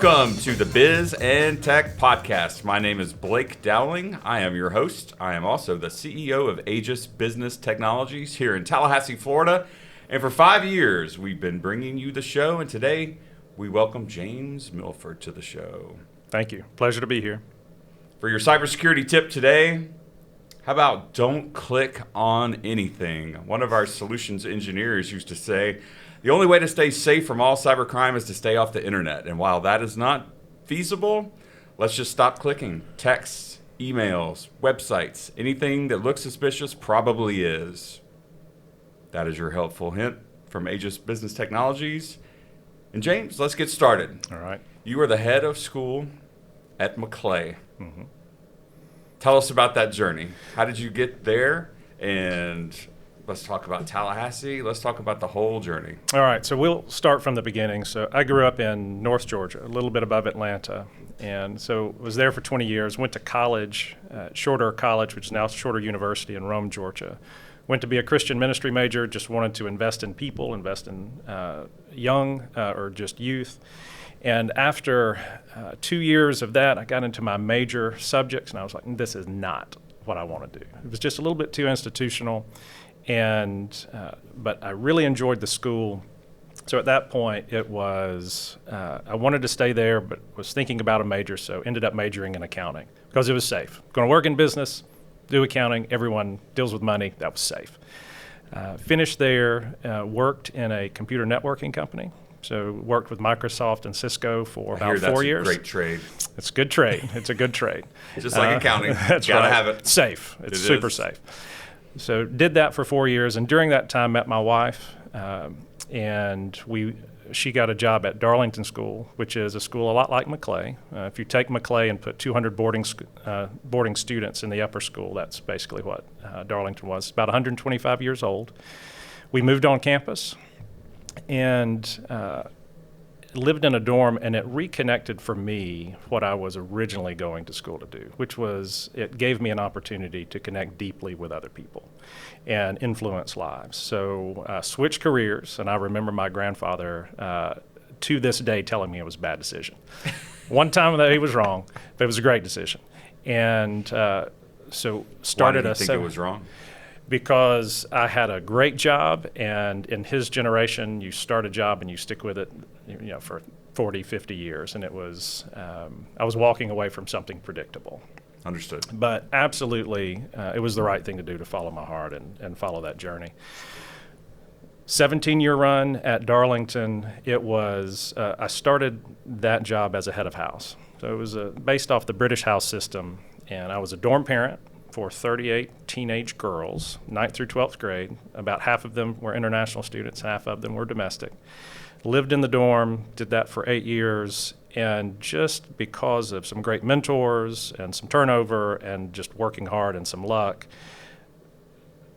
Welcome to the Biz and Tech Podcast. My name is Blake Dowling. I am your host. I am also the CEO of Aegis Business Technologies here in Tallahassee, Florida. And for 5 years, we've been bringing you the show. And today, we welcome James Milford to the show. Thank you. Pleasure to be here. For your cybersecurity tip today, how about don't click on anything? One of our solutions engineers used to say, the only way to stay safe from all cybercrime is to stay off the internet. And while that is not feasible, let's just stop clicking. Texts, emails, websites, anything that looks suspicious probably is. That is your helpful hint from Aegis Business Technologies. And James, let's get started. All right. You are the head of school at Maclay. Mm-hmm. Tell us about that journey. How did you get there? And let's talk about Tallahassee. Let's talk about the whole journey. All right. So we'll start from the beginning. So I grew up in North Georgia, a little bit above Atlanta. And so was there for 20 years, went to college, Shorter College, which is now Shorter University in Rome, Georgia. Went to be a Christian ministry major, just wanted to invest in people, invest in young or just youth. And after 2 years of that, I got into my major subjects, and I was like, this is not what I want to do. It was just a little bit too institutional, but I really enjoyed the school. So at that point, it was, I wanted to stay there, but was thinking about a major, so ended up majoring in accounting because it was safe. Going to work in business, do accounting, everyone deals with money, that was safe. Finished there, worked in a computer networking company. So worked with Microsoft and Cisco for about 4 years. That's a great trade. It's a good trade. It's a good trade. Just like accounting. That's Gotta right. have it. Safe. It's super safe. So did that for 4 years, and during that time met my wife, and she got a job at Darlington School, which is a school a lot like Maclay. If you take Maclay and put 200 boarding students in the upper school, that's basically what Darlington was. It's about 125 years old. We moved on campus and lived in a dorm, and it reconnected for me what I was originally going to school to do, which was it gave me an opportunity to connect deeply with other people and influence lives. So switched careers, and I remember my grandfather to this day telling me it was a bad decision. One time that he was wrong, but it was a great decision. And so started Why did you think it was wrong? Because I had a great job, and in his generation, you start a job and you stick with it, for 40, 50 years. And it was, I was walking away from something predictable. Understood. But absolutely, it was the right thing to do to follow my heart and follow that journey. 17-year run at Darlington. It was, I started that job as a head of house. So it was based off the British house system, and I was a dorm parent for 38 teenage girls, 9th through 12th grade. About half of them were international students, half of them were domestic. Lived in the dorm, did that for 8 years, and just because of some great mentors and some turnover and just working hard and some luck,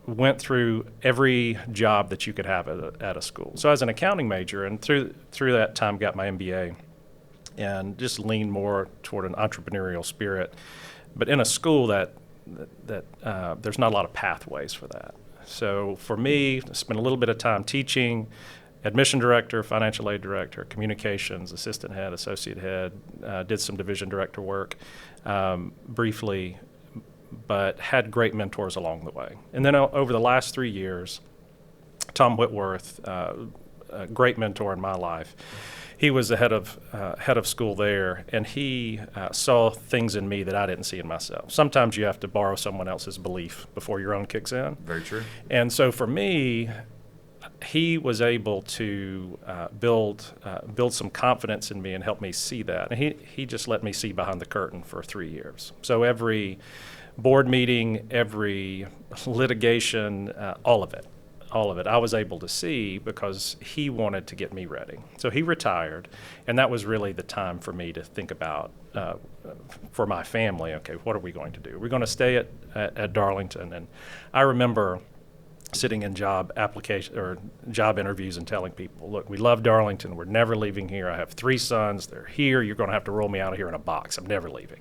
went through every job that you could have at a school. So I was an accounting major, and through that time got my MBA and just leaned more toward an entrepreneurial spirit. But in a school that there's not a lot of pathways for that. So for me, I spent a little bit of time teaching, admission director, financial aid director, communications, assistant head, associate head, did some division director work briefly, but had great mentors along the way. And then over the last 3 years, Tom Whitworth, a great mentor in my life, he was the head of school there, and he saw things in me that I didn't see in myself. Sometimes you have to borrow someone else's belief before your own kicks in. Very true. And so for me, he was able to build some confidence in me and help me see that. And he just let me see behind the curtain for 3 years. So every board meeting, every litigation, all of it, I was able to see because he wanted to get me ready. So he retired, and that was really the time for me to think about, for my family, okay, what are we going to do? We're going to stay at Darlington. And I remember sitting in job application or job interviews and telling people, look, we love Darlington. We're never leaving here. I have 3 sons. They're here. You're going to have to roll me out of here in a box. I'm never leaving.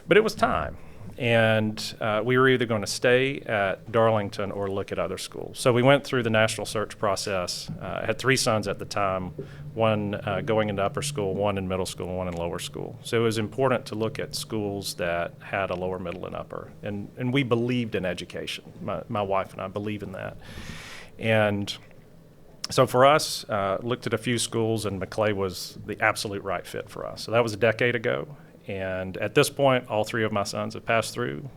But it was time. And we were either going to stay at Darlington or look at other schools. So we went through the national search process. I had 3 sons at the time, one going into upper school, one in middle school, and one in lower school. So it was important to look at schools that had a lower, middle, and upper. And we believed in education. My wife and I believe in that. And so for us, looked at a few schools, and Maclay was the absolute right fit for us. So that was a decade ago. And at this point, all 3 of my sons have passed through.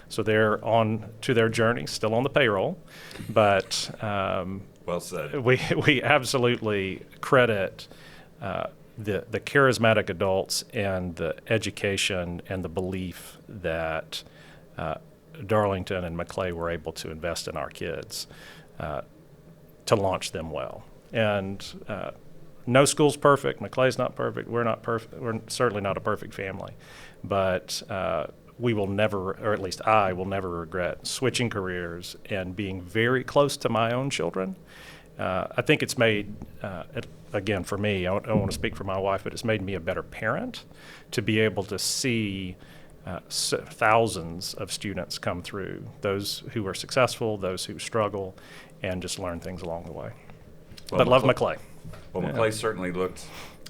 So they're on to their journey, still on the payroll. But well said. We absolutely credit the charismatic adults and the education and the belief that Darlington and Maclay were able to invest in our kids to launch them well. And no school's perfect. Maclay's not perfect. We're not perfect. We're certainly not a perfect family. But we will never, or at least I will never regret switching careers and being very close to my own children. I think it's made, again, for me, I don't want to speak for my wife, but it's made me a better parent to be able to see thousands of students come through, those who are successful, those who struggle, and just learn things along the way. Well, but love Maclay. Well, Maclay certainly looked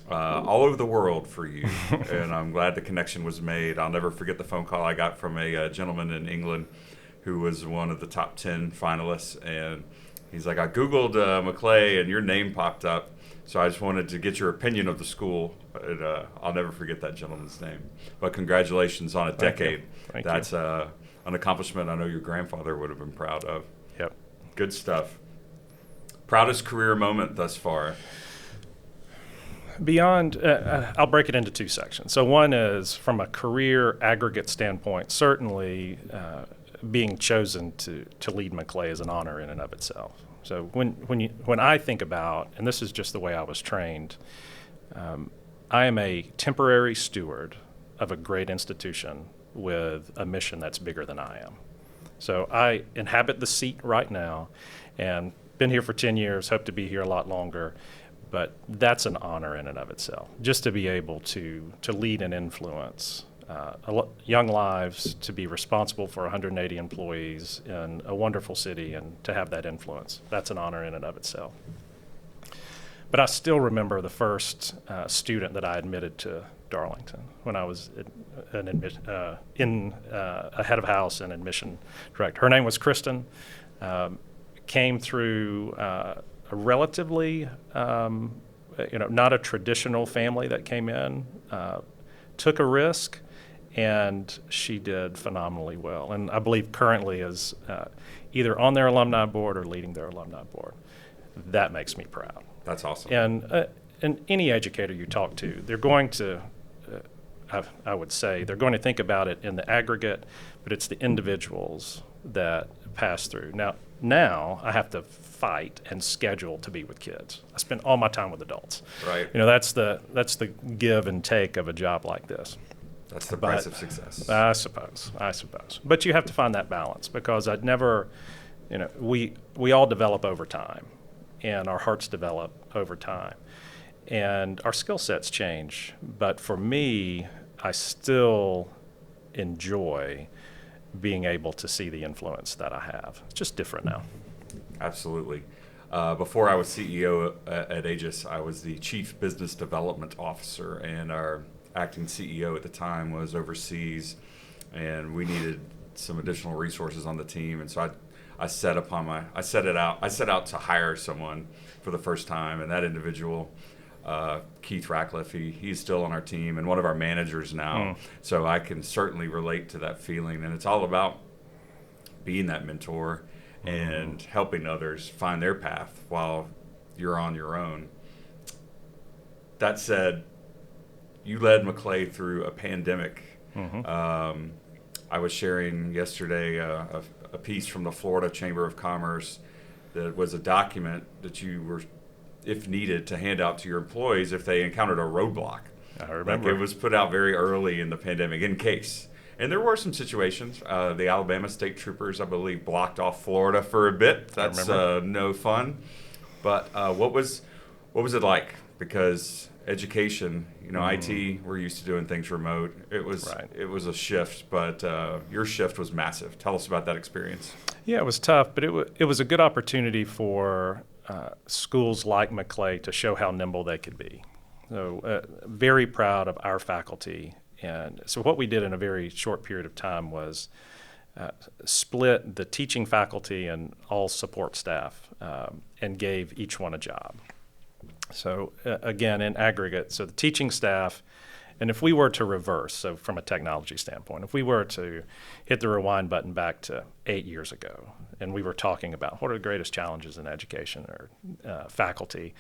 all over the world for you, and I'm glad the connection was made. I'll never forget the phone call I got from a gentleman in England who was one of the top 10 finalists, and he's like, I Googled Maclay, and your name popped up, so I just wanted to get your opinion of the school. And, I'll never forget that gentleman's name. But congratulations on a decade. Thank That's you. An accomplishment I know your grandfather would have been proud of. Yep. Good stuff. Proudest career moment thus far? Beyond, I'll break it into 2 sections. So one is from a career aggregate standpoint, certainly being chosen to lead Maclay is an honor in and of itself. So when I think about, and this is just the way I was trained, I am a temporary steward of a great institution with a mission that's bigger than I am. So I inhabit the seat right now and been here for 10 years, hope to be here a lot longer. But that's an honor in and of itself, just to be able to lead and influence young lives, to be responsible for 180 employees in a wonderful city, and to have that influence. That's an honor in and of itself. But I still remember the first student that I admitted to Darlington when I was a head of house and admission director. Her name was Kristen. Came through a relatively, not a traditional family that came in, took a risk, and she did phenomenally well. And I believe currently is either on their alumni board or leading their alumni board. That makes me proud. That's awesome. And any educator you talk to, they're going to, I would say, they're going to think about it in the aggregate, but it's the individuals that pass through. Now I have to fight and schedule to be with kids. I spend all my time with adults. Right. That's the give and take of a job like this. That's the price of success. I suppose. But you have to find that balance, because I'd never, we all develop over time, and our hearts develop over time, and our skill sets change. But for me, I still enjoy being able to see the influence that I have. It's just different now. Absolutely. Before I was CEO at Aegis, I was the Chief Business Development Officer, and our acting CEO at the time was overseas, and we needed some additional resources on the team. And so I set out to hire someone for the first time, and that individual, Keith Ratcliffe, he's still on our team and one of our managers now. So I can certainly relate to that feeling, and it's all about being that mentor and helping others find their path while you're on your own. That said, you led Maclay through a pandemic. I was sharing yesterday a piece from the Florida Chamber of Commerce that was a document that you were, if needed, to hand out to your employees if they encountered a roadblock. I remember. Like, it was put out very early in the pandemic in case. And there were some situations. The Alabama State Troopers, I believe, blocked off Florida for a bit. That's no fun. But what was it like? Because education, IT, we're used to doing things remote. It was Right. it was a shift, but your shift was massive. Tell us about that experience. Yeah, it was tough, but it was a good opportunity for schools like Maclay to show how nimble they could be. So very proud of our faculty. And so what we did in a very short period of time was split the teaching faculty and all support staff and gave each one a job. So again, in aggregate, so the teaching staff, and if we were to reverse, so from a technology standpoint, if we were to hit the rewind button back to 8 years ago, and we were talking about what are the greatest challenges in education or faculty,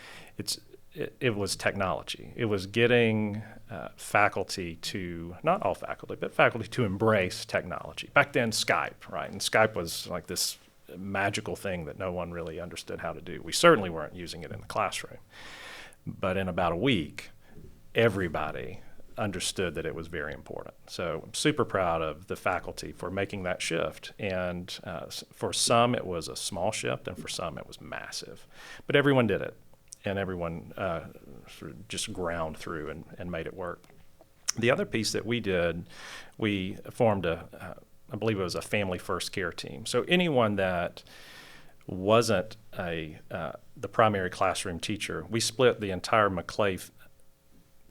it was technology. It was getting faculty to, not all faculty, but faculty to embrace technology. Back then, Skype, right? And Skype was like this magical thing that no one really understood how to do. We certainly weren't using it in the classroom. But in about a week, everybody understood that it was very important. So I'm super proud of the faculty for making that shift. And for some, it was a small shift, and for some, it was massive. But everyone did it. And everyone sort of just ground through and made it work. The other piece that we did, we formed I believe it was a family first care team. So anyone that wasn't the primary classroom teacher, we split the entire Maclay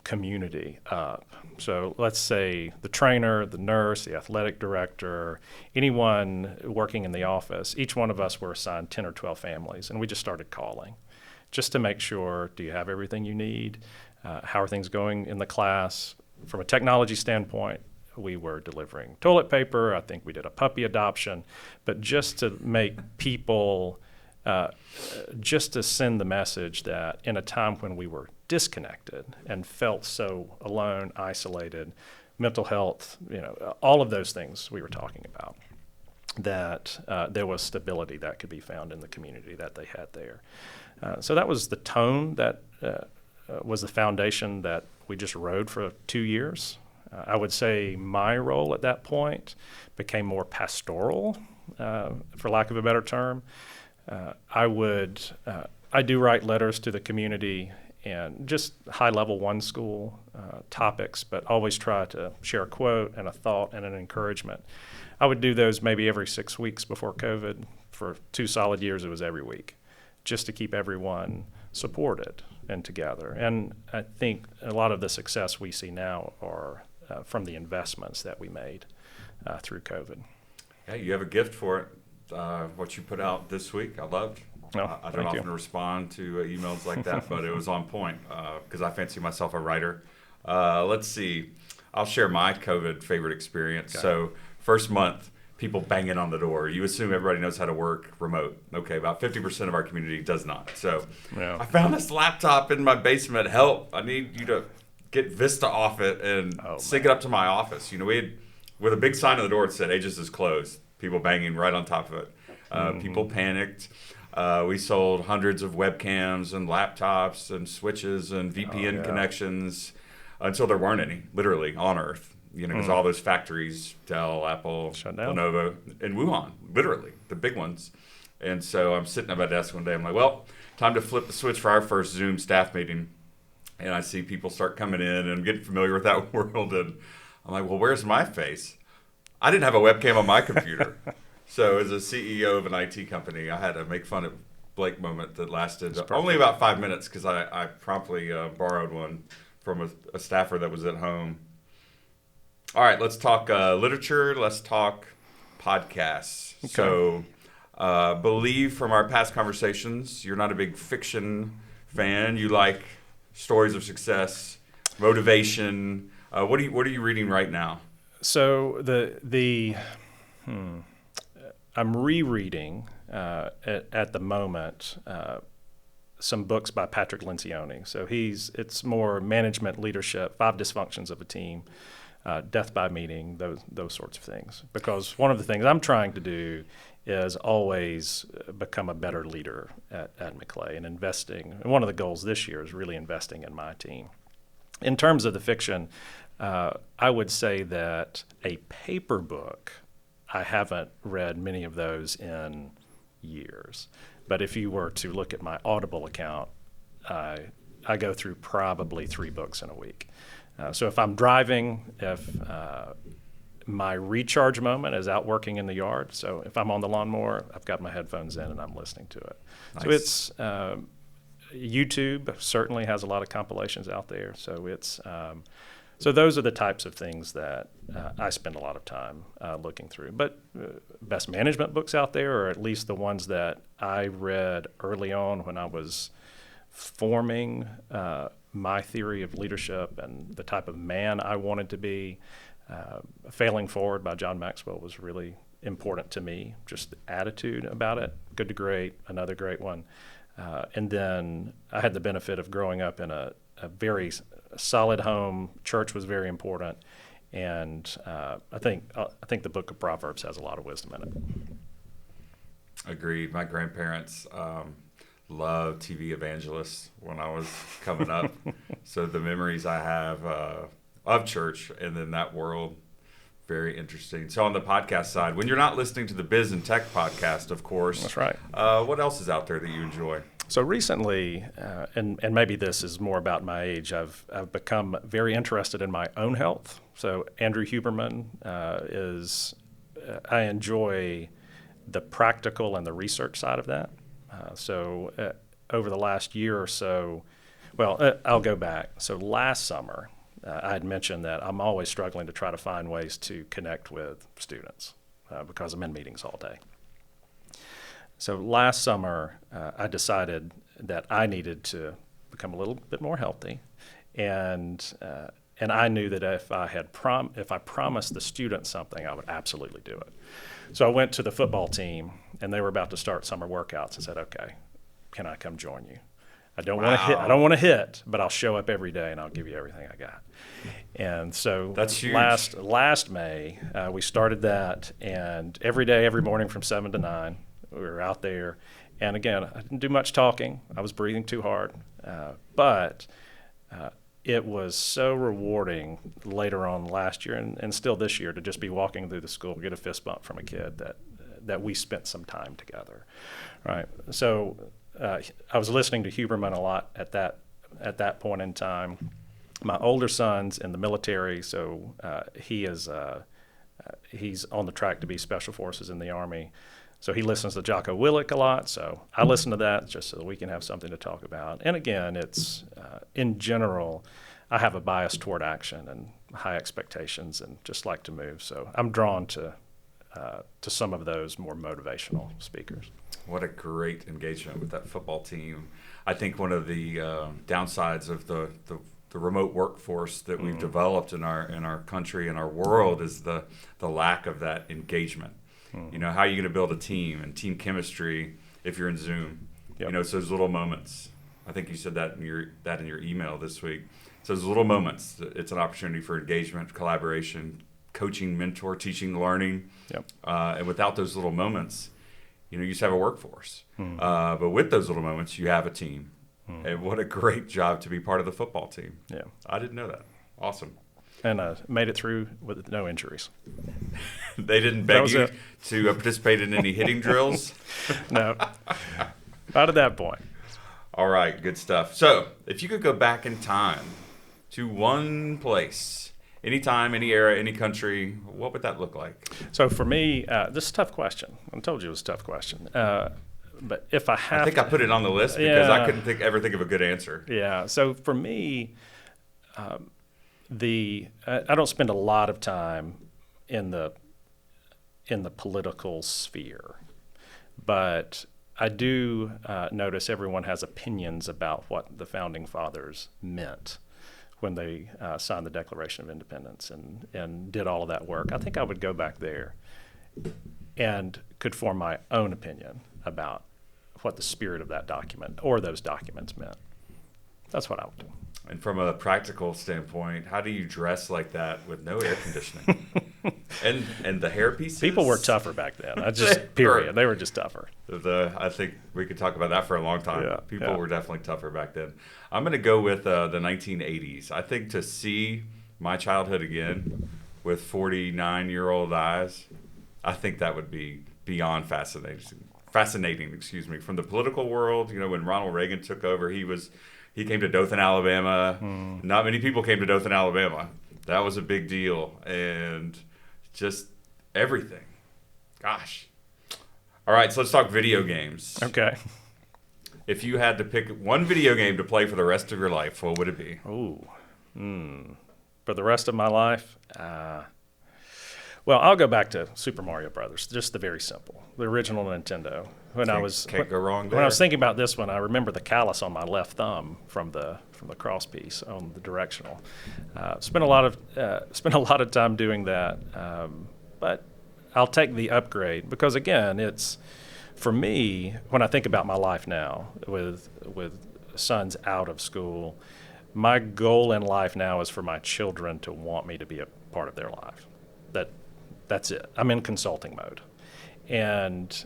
community up. So let's say the trainer, the nurse, the athletic director, anyone working in the office, each one of us were assigned 10 or 12 families, and we just started calling, just to make sure, do you have everything you need? How are things going in the class? From a technology standpoint, we were delivering toilet paper. I think we did a puppy adoption. But just to make people, just to send the message that in a time when we were disconnected and felt so alone, isolated, mental health, all of those things we were talking about, that there was stability that could be found in the community that they had there. So that was the tone that was the foundation that we just rode for 2 years. I would say my role at that point became more pastoral, for lack of a better term. I do write letters to the community and just high-level one school topics, but always try to share a quote and a thought and an encouragement. I would do those maybe every 6 weeks before COVID. For 2 solid years, it was every week, just to keep everyone supported and together. And I think a lot of the success we see now are from the investments that we made through COVID. Yeah, you have a gift for it. What you put out this week, I loved. I don't often respond to emails like that, but it was on point because I fancy myself a writer. Let's see. I'll share my COVID favorite experience. Okay. So first month, people banging on the door. You assume everybody knows how to work remote. Okay, about 50% of our community does not. So I found this laptop in my basement. Help, I need you to get Vista off it and sync it up to my office. We had, with a big sign on the door that said Aegis is closed, people banging right on top of it. People panicked. We sold hundreds of webcams and laptops and switches and VPN connections until there weren't any, literally, on Earth. Because all those factories, Dell, Apple, Lenovo, and Wuhan, literally, the big ones. And so I'm sitting at my desk one day. I'm like, well, time to flip the switch for our first Zoom staff meeting. And I see people start coming in and I'm getting familiar with that world. And I'm like, well, where's my face? I didn't have a webcam on my computer. So as a CEO of an IT company, I had to make fun of Blake moment that lasted only about 5 minutes because I promptly borrowed one from a staffer that was at home. All right, let's talk literature. Let's talk podcasts. Okay. So, believe from our past conversations, you're not a big fiction fan. You like stories of success, motivation. What are you reading right now? So I'm rereading at the moment some books by Patrick Lencioni. So it's more management, leadership, 5 dysfunctions of a team. Death by meeting, those sorts of things. Because one of the things I'm trying to do is always become a better leader at Maclay and investing. And one of the goals this year is really investing in my team. In terms of the fiction, I would say that a paper book, I haven't read many of those in years. But if you were to look at my Audible account, I I go through probably 3 books in a week. So if I'm driving, if my recharge moment is out working in the yard. So if I'm on the lawnmower, I've got my headphones in and I'm listening to it. Nice. So it's YouTube certainly has a lot of compilations out there. So it's so those are the types of things that I spend a lot of time looking through. But best management books out there, or at least the ones that I read early on when I was forming my theory of leadership and the type of man I wanted to be. Failing Forward by John Maxwell was really important to me, just the attitude about it. Good to Great, another great one. And then I had the benefit of growing up in a very solid home. Church was very important. And I think the book of Proverbs has a lot of wisdom in it. Agreed. My grandparents loved TV evangelists when I was coming up. So the memories I have of church and then that world, very interesting. So on the podcast side, when you're not listening to the Biz and Tech podcast, of course. That's right. What else is out there that you enjoy? So recently, and maybe this is more about my age, I've become very interested in my own health. So Andrew Huberman I enjoy the practical and the research side of that. So over the last year or so, I'll go back. So last summer, I had mentioned that I'm always struggling to try to find ways to connect with students because I'm in meetings all day. So last summer, I decided that I needed to become a little bit more healthy, and I knew that if I promised the students something, I would absolutely do it. So I went to the football team, and they were about to start summer workouts. I said, "Okay, can I come join you? I don't want to hit, but I'll show up every day and I'll give you everything I got." And so that's huge. Last May, we started that, and every day, every morning from 7 to 9, we were out there. And again, I didn't do much talking. I was breathing too hard. But it was so rewarding later on last year and still this year to just be walking through the school, get a fist bump from a kid that we spent some time together. Right. So I was listening to Huberman a lot at that point in time. My older son's in the military, so he's on the track to be Special Forces in the Army. So he listens to Jocko Willink a lot, so I listen to that just so that we can have something to talk about. And again, it's in general, I have a bias toward action and high expectations and just like to move. So I'm drawn to some of those more motivational speakers. What a great engagement with that football team. I think one of the downsides of the remote workforce that we've developed in our country and our world is the lack of that engagement. You know, how are you going to build a team and team chemistry if you're in Zoom? Yep. You know, it's those little moments. I think you said that in your email this week. So those little moments. It's an opportunity for engagement, collaboration, coaching, mentor, teaching, learning. Yep. And without those little moments, you know, you just have a workforce. But with those little moments, you have a team. And what a great job to be part of the football team. Yeah, I didn't know that. Awesome. And made it through with no injuries. They didn't beg you to participate in any hitting drills? No, not at that point. All right, good stuff. So if you could go back in time to one place, anytime, any era, any country, what would that look like? So for me, this is a tough question. I told you it was a tough question. But if I have I think I put it on the list because I couldn't ever think of a good answer. Yeah, so for me, I don't spend a lot of time in the political sphere, but I do notice everyone has opinions about what the founding fathers meant when they signed the Declaration of Independence and did all of that work. I think I would go back there and could form my own opinion about what the spirit of that document or those documents meant. That's what I would do. And from a practical standpoint, how do you dress like that with no air conditioning? and the hair pieces? People were tougher back then. Period. They were just tougher. I think we could talk about that for a long time. Yeah, People were definitely tougher back then. I'm going to go with the 1980s. I think to see my childhood again with 49-year-old eyes, I think that would be beyond fascinating, from the political world. You know, when Ronald Reagan took over, he was He came to Dothan, Alabama. Not many people came to Dothan, Alabama. That was a big deal. And just everything. Gosh. All right, so let's talk video games. Okay. If you had to pick one video game to play for the rest of your life, what would it be? Ooh. For the rest of my life? Well, I'll go back to Super Mario Brothers, just the very simple, the original Nintendo. Can't go wrong there. When I was thinking about this one, I remember the callus on my left thumb from the cross piece on the directional. Spent a lot of time doing that, but I'll take the upgrade because again, it's for me when I think about my life now with sons out of school. My goal in life now is for my children to want me to be a part of their life. That's it. I'm in consulting mode. And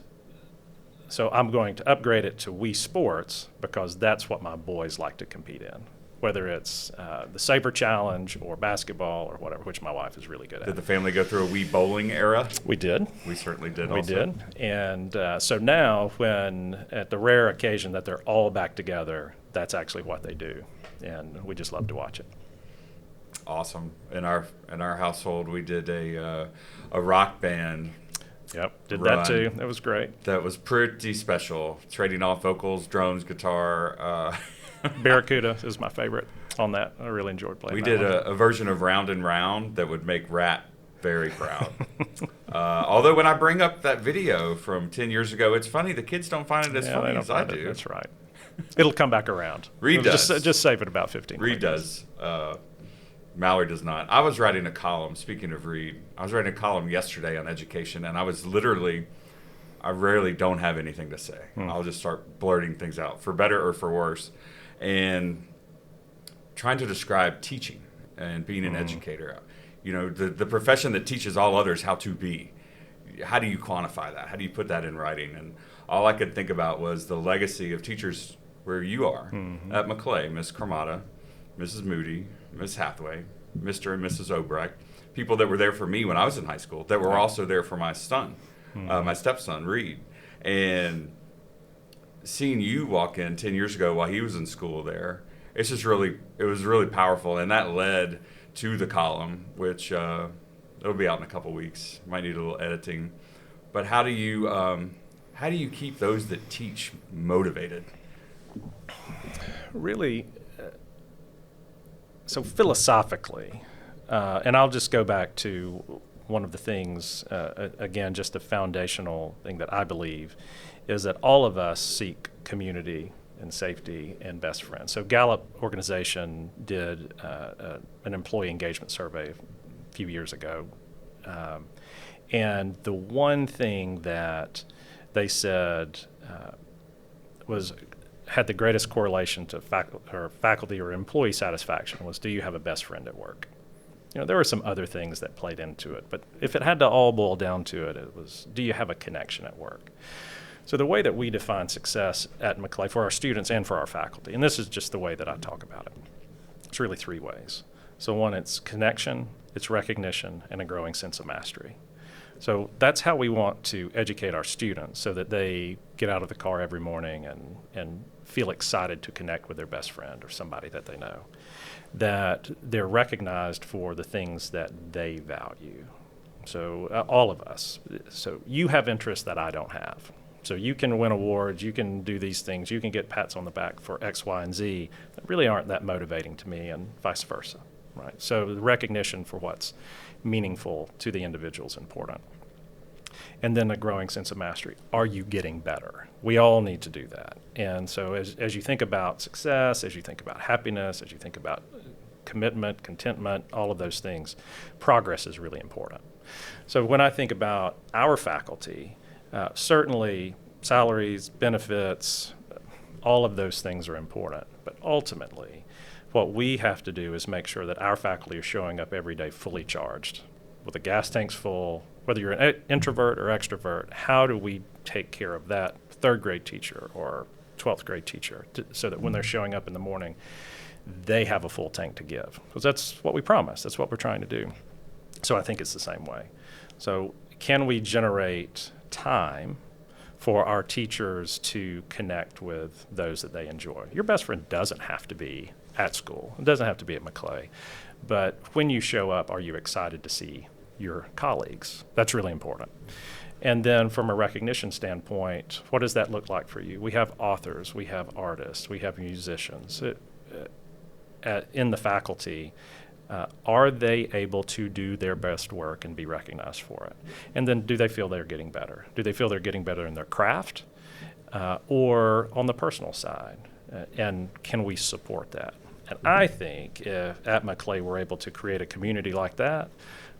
so I'm going to upgrade it to Wii Sports because that's what my boys like to compete in, whether it's the Saber Challenge or basketball or whatever, which my wife is really good at. Did the family go through a Wii bowling era? We did. We certainly did We also. did. And so now when at the rare occasion that they're all back together, that's actually what they do. And we just love to watch it. Awesome. In our household, we did a rock band. Yep, did run. that too. That was great. That was pretty special. Trading off vocals, drums, guitar. Barracuda is my favorite on that. I really enjoyed playing We that did one. a version of Round and Round that would make Rat very proud. Although when I bring up that video from 10 years ago, it's funny. The kids don't find it as they funny don't as I find it. do. That's right. It'll come back around. Reed does. Just save it about 15 Reed minutes. does. Mallory does not. I was writing a column, speaking of Reed, I was writing a column yesterday on education, and I rarely don't have anything to say. I'll just start blurting things out, for better or for worse, and trying to describe teaching and being an educator. You know, the profession that teaches all others how to be. How do you quantify that? How do you put that in writing? And all I could think about was the legacy of teachers where you are at Maclay, Miss Cremata, Mrs. Moody, Miss Hathaway, Mr. and Mrs. Obrecht, people that were there for me when I was in high school, that were also there for my son, my stepson, Reed. And seeing you walk in 10 years ago while he was in school there, it was really powerful. And that led to the column, which it'll be out in a couple weeks. Might need a little editing. But how do you keep those that teach motivated? Really, so philosophically, and I'll just go back to one of the things, again, just the foundational thing that I believe is that all of us seek community and safety and best friends. So Gallup organization did an employee engagement survey a few years ago. And the one thing that they said had the greatest correlation to faculty or employee satisfaction was, do you have a best friend at work? You know, there were some other things that played into it, but if it had to all boil down to it, it was, do you have a connection at work? So the way that we define success at Maclay for our students and for our faculty, and this is just the way that I talk about it, it's really three ways. So one, it's connection, it's recognition, and a growing sense of mastery. So that's how we want to educate our students so that they get out of the car every morning and feel excited to connect with their best friend or somebody that they know, that they're recognized for the things that they value. So all of us. So you have interests that I don't have. So you can win awards, you can do these things, you can get pats on the back for X, Y, and Z that really aren't that motivating to me, and vice versa, right? So the recognition for what's meaningful to the individual is important. And then a growing sense of mastery. Are you getting better? We all need to do that. And so as you think about success, as you think about happiness, as you think about commitment, contentment, all of those things, progress is really important. So when I think about our faculty, certainly salaries, benefits, all of those things are important. But ultimately, what we have to do is make sure that our faculty are showing up every day fully charged, with the gas tanks full. Whether you're an introvert or extrovert, how do we take care of that third grade teacher or 12th grade teacher so that when they're showing up in the morning, they have a full tank to give? Because that's what we promise. That's what we're trying to do. So I think it's the same way. So can we generate time for our teachers to connect with those that they enjoy. Your best friend doesn't have to be at school. It doesn't have to be at Maclay. But when you show up, are you excited to see your colleagues? That's really important. And then from a recognition standpoint, what does that look like for you? We have authors, we have artists, we have musicians in the faculty. Are they able to do their best work and be recognized for it? And then do they feel they're getting better? Do they feel they're getting better in their craft or on the personal side? And can we support that? And I think if at Maclay we're able to create a community like that,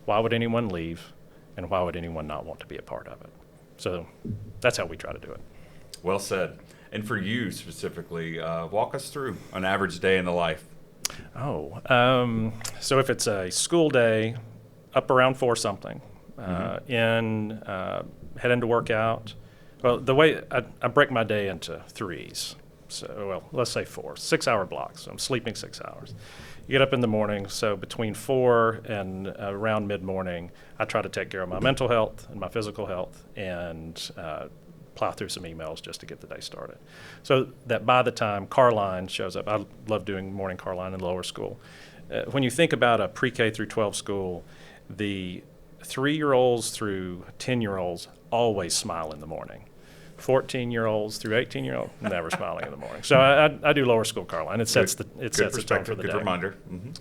why would anyone leave? And why would anyone not want to be a part of it? So that's how we try to do it. Well said. And for you specifically, walk us through an average day in the life. So if it's a school day, up around 4 something, head into workout. Well, the way I break my day into 3s. So, well, let's say 4, 6-hour blocks. So I'm sleeping 6 hours. You get up in the morning, so between 4 and around mid-morning, I try to take care of my mental health and my physical health and plow through some emails just to get the day started. So that by the time car line shows up, I love doing morning car line in lower school. When you think about a pre-K through 12 school, the 3-year-olds through 10-year-olds always smile in the morning. 14-year-olds through 18-year-olds never smiling in the morning. So I do lower school car line. It sets the tone for the day. Good reminder. Mm-hmm.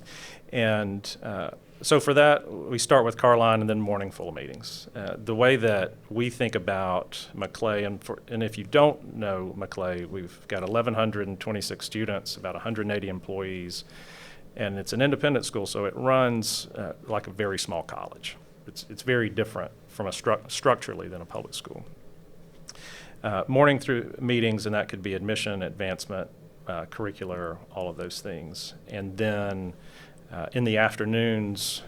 And so for that, we start with car line and then morning full of meetings. The way that we think about Maclay, and if you don't know Maclay, we've got 1,126 students, about 180 employees, and it's an independent school, so it runs like a very small college. It's very different from structurally than a public school. Morning through meetings, and that could be admission, advancement, curricular, all of those things. And then in the afternoons,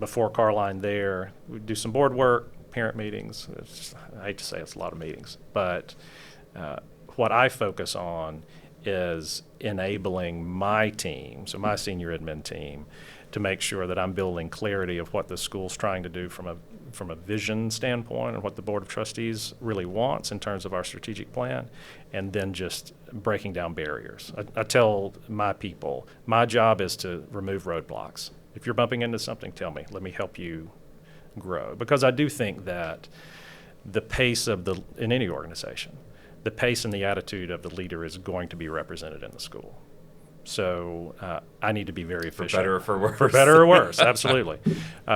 before car line there, we do some board work, parent meetings. I hate to say it's a lot of meetings, but what I focus on is enabling my team, so my senior admin team, to make sure that I'm building clarity of what the school's trying to do from a vision standpoint and what the Board of Trustees really wants in terms of our strategic plan, and then just breaking down barriers. I tell my people, my job is to remove roadblocks. If you're bumping into something, tell me. Let me help you grow. Because I do think that the pace of in any organization, the pace and the attitude of the leader is going to be represented in the school. So I need to be very efficient. For better or for worse. For better or worse, absolutely.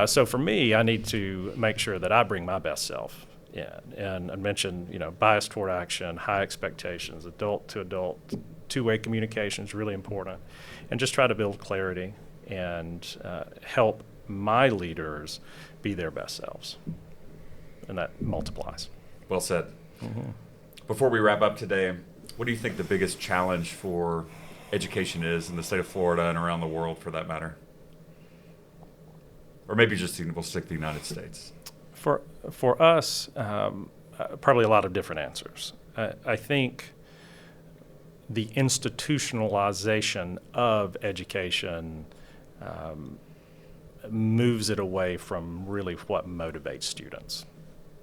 So for me, I need to make sure that I bring my best self in. And I mentioned, bias toward action, high expectations, adult to adult, two-way communication is really important. And just try to build clarity and help my leaders be their best selves. And that multiplies. Well said. Mm-hmm. Before we wrap up today, what do you think the biggest challenge for education is in the state of Florida and around the world, for that matter? Or maybe just we'll stick to the United States. For us, probably a lot of different answers. I think the institutionalization of education moves it away from really what motivates students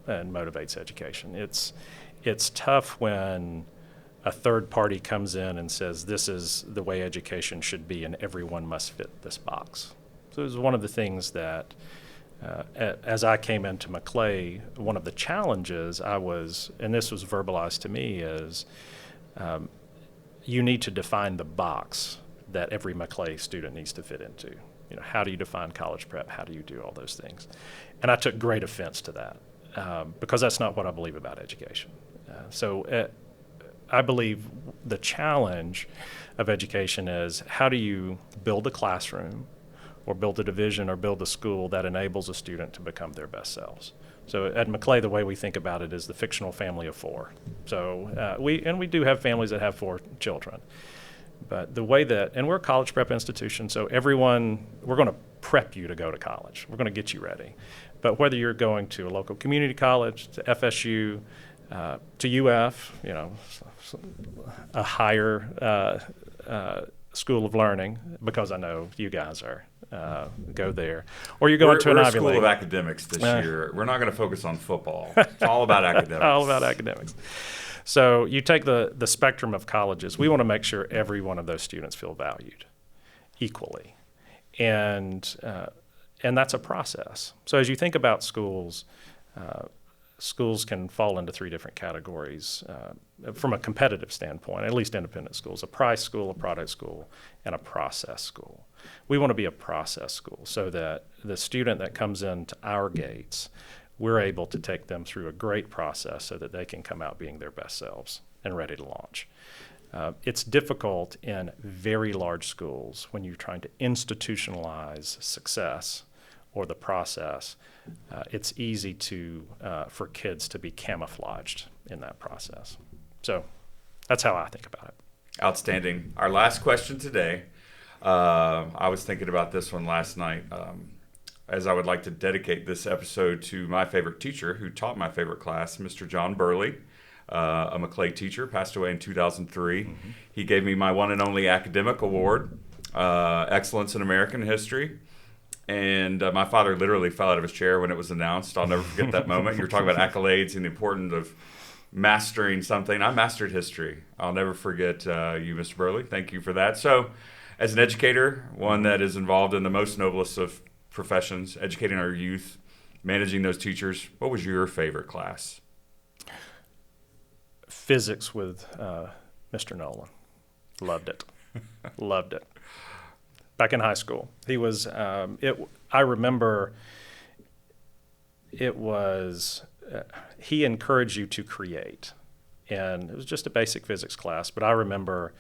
and motivates education. It's tough when a third party comes in and says, this is the way education should be and everyone must fit this box. So it was one of the things that, as I came into Maclay, one of the challenges and this was verbalized to me, is you need to define the box that every Maclay student needs to fit into. How do you define college prep? How do you do all those things? And I took great offense to that because that's not what I believe about education. I believe the challenge of education is, how do you build a classroom or build a division or build a school that enables a student to become their best selves? So at Maclay, the way we think about it is the fictional family of 4. So we do have families that have 4 children. But the way and we're a college prep institution, so we're going to prep you to go to college. We're going to get you ready. But whether you're going to a local community college, to FSU, to UF, a higher school of learning, because I know you guys are go there. Or you're going to an we're a Ivy school League. of academics this year. We're not going to focus on football. It's all about academics. All about academics. So you take the spectrum of colleges. We want to make sure every one of those students feel valued equally. And that's a process. So as you think about schools, schools can fall into three different categories from a competitive standpoint, at least independent schools: a price school, a product school, and a process school. We want to be a process school so that the student that comes into our gates, we're able to take them through a great process so that they can come out being their best selves and ready to launch. It's difficult in very large schools when you're trying to institutionalize success or the process. It's easy for kids to be camouflaged in that process. So that's how I think about it. Outstanding. Our last question today. I was thinking about this one last night, as I would like to dedicate this episode to my favorite teacher who taught my favorite class, Mr. John Burley, a Maclay teacher, passed away in 2003. Mm-hmm. He gave me my one and only academic award, Excellence in American History. And my father literally fell out of his chair when it was announced. I'll never forget that moment. You were talking about accolades and the importance of mastering something. I mastered history. I'll never forget you, Mr. Burley. Thank you for that. So, as an educator, one that is involved in the most noblest of professions, educating our youth, managing those teachers, what was your favorite class? Physics with Mr. Nolan. Loved it. Loved it. Back in high school, he was. I remember. It was. He encouraged you to create, and it was just a basic physics class. But I remember,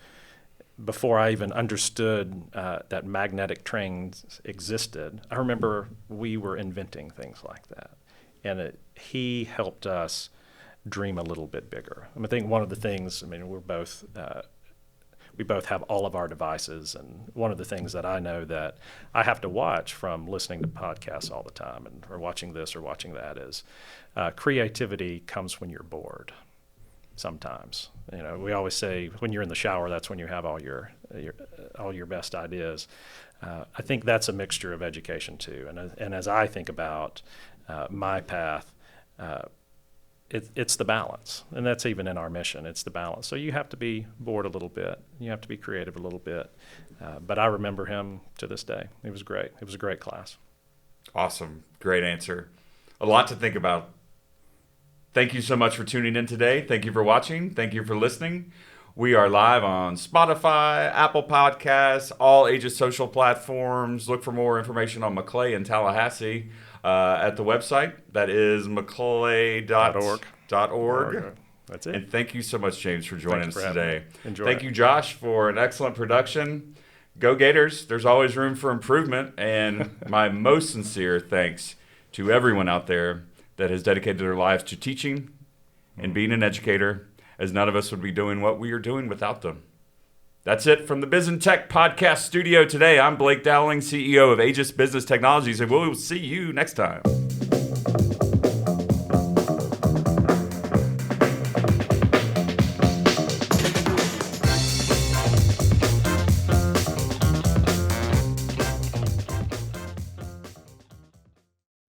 before I even understood that magnetic trains existed, I remember we were inventing things like that, and he helped us dream a little bit bigger. I think one of the things. We're both. We both have all of our devices, and one of the things that I know that I have to watch from listening to podcasts all the time or watching this or watching that is creativity comes when you're bored sometimes. We always say when you're in the shower, that's when you have all your best ideas. I think that's a mixture of education too. And as I think about my path, it's the balance, and that's even in our mission. It's the balance. So you have to be bored a little bit. You have to be creative a little bit. But I remember him to this day. It was great. It was a great class. Awesome. Great answer. A lot to think about. Thank you so much for tuning in today. Thank you for watching. Thank you for listening. We are live on Spotify, Apple Podcasts, all Aegis social platforms. Look for more information on Maclay and Tallahassee at the website. That is maclay.org. That's it. And thank you so much, James, for joining us today. Thank you, Josh, for an excellent production. Go Gators. There's always room for improvement. And my most sincere thanks to everyone out there that has dedicated their lives to teaching and being an educator, as none of us would be doing what we are doing without them. That's it from the Biz and Tech Podcast Studio today. I'm Blake Dowling, CEO of Aegis Business Technologies, and we'll see you next time.